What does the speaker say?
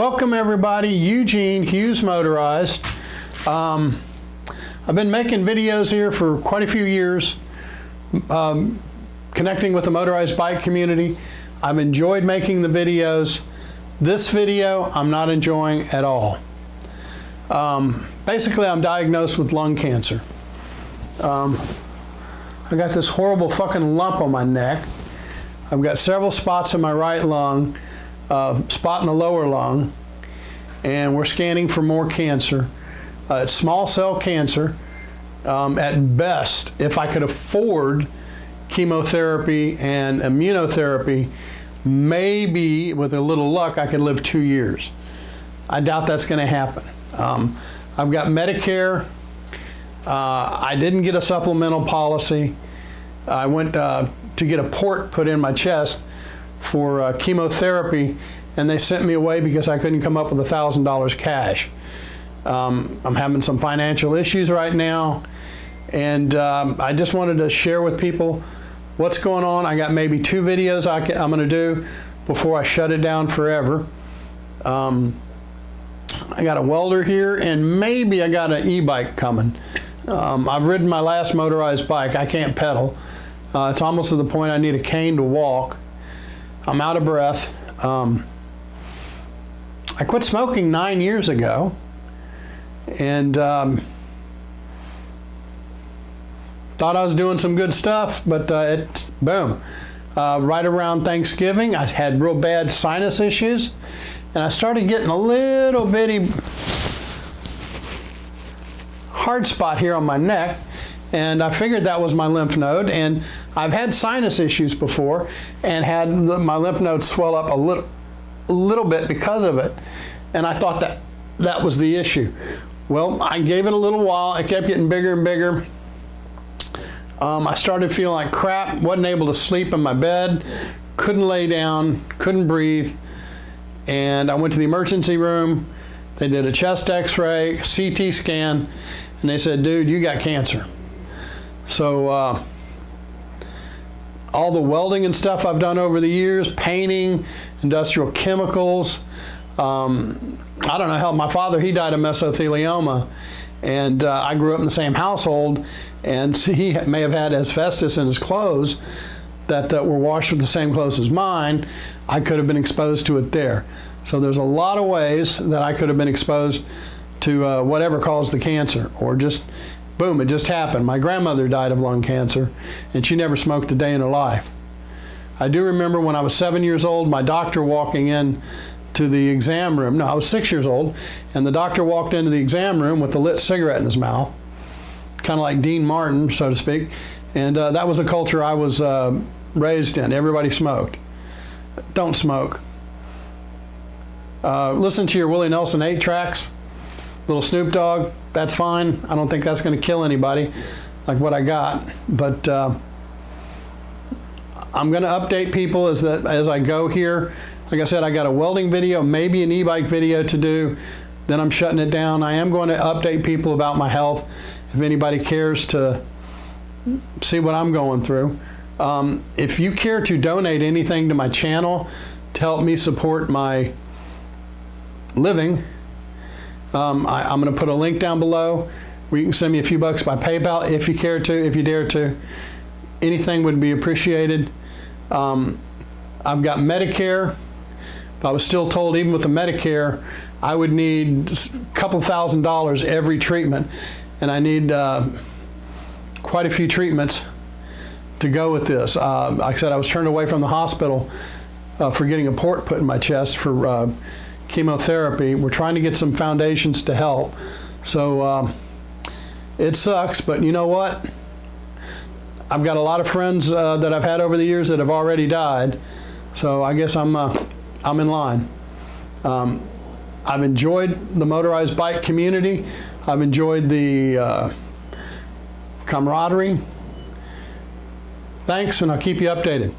Welcome everybody, Eugene, Hughes Motorized. I've been making videos here for quite a few years, connecting with the motorized bike community. I've enjoyed making the videos. This video I'm not enjoying at all. Basically I'm diagnosed with lung cancer. I got this horrible fucking lump on my neck. I've got several spots in my right lung, spot in the lower lung, and we're scanning for more cancer. It's small cell cancer. At best, if I could afford chemotherapy and immunotherapy, maybe with a little luck I could live 2 years. I doubt that's going to happen. I've got Medicare. I didn't get a supplemental policy. I went to get a port put in my chest for chemotherapy, and they sent me away because I couldn't come up with $1,000 cash. I'm having some financial issues right now, and I just wanted to share with people what's going on. I got maybe 2 videos I'm going to do before I shut it down forever. I got a welder here, and maybe I got an e-bike coming. I've ridden my last motorized bike. I can't pedal. It's almost to the point I need a cane to walk. I'm out of breath. I quit smoking 9 years ago, and thought I was doing some good stuff, but boom. Right around Thanksgiving, I had real bad sinus issues, and I started getting a little bitty hard spot here on my neck, and I figured that was my lymph node. And I've had sinus issues before and had my lymph node swell up a little bit because of it, and I thought that was the issue. Well, I gave it a little while. It kept getting bigger and bigger. I started feeling like crap, wasn't able to sleep in my bed, couldn't lay down, couldn't breathe, and I went to the emergency room. They did a chest x-ray, CT scan, and they said, dude, you got cancer. So all the welding and stuff I've done over the years, painting, industrial chemicals, I don't know how. My father, he died of mesothelioma, and I grew up in the same household, and he may have had asbestos in his clothes that were washed with the same clothes as mine. I could have been exposed to it there. So there's a lot of ways that I could have been exposed to whatever caused the cancer, or just boom, it just happened. My grandmother died of lung cancer, and she never smoked a day in her life. I do remember when I was 7 years old, my doctor walking in to the exam room. No, I was 6 years old, and the doctor walked into the exam room with a lit cigarette in his mouth, kind of like Dean Martin, so to speak. And that was a culture I was raised in. Everybody smoked. Don't smoke. Listen to your Willie Nelson 8 tracks, little Snoop Dogg, that's fine. I don't think that's going to kill anybody like what I got. But I'm going to update people as I go here. Like I said, I got a welding video, maybe an e-bike video to do. Then I'm shutting it down. I am going to update people about my health if anybody cares to see what I'm going through. If you care to donate anything to my channel to help me support my living, I'm going to put a link down below where you can send me a few bucks by PayPal if you care to, if you dare to. Anything would be appreciated. I've got Medicare. I was still told even with the Medicare I would need a couple $1,000 every treatment, and I need quite a few treatments to go with this. Like I said, I was turned away from the hospital for getting a port put in my chest for chemotherapy. We're trying to get some foundations to help. So it sucks, but you know what? I've got a lot of friends that I've had over the years that have already died, so I guess I'm in line. I've enjoyed the motorized bike community. I've enjoyed the camaraderie. Thanks, and I'll keep you updated.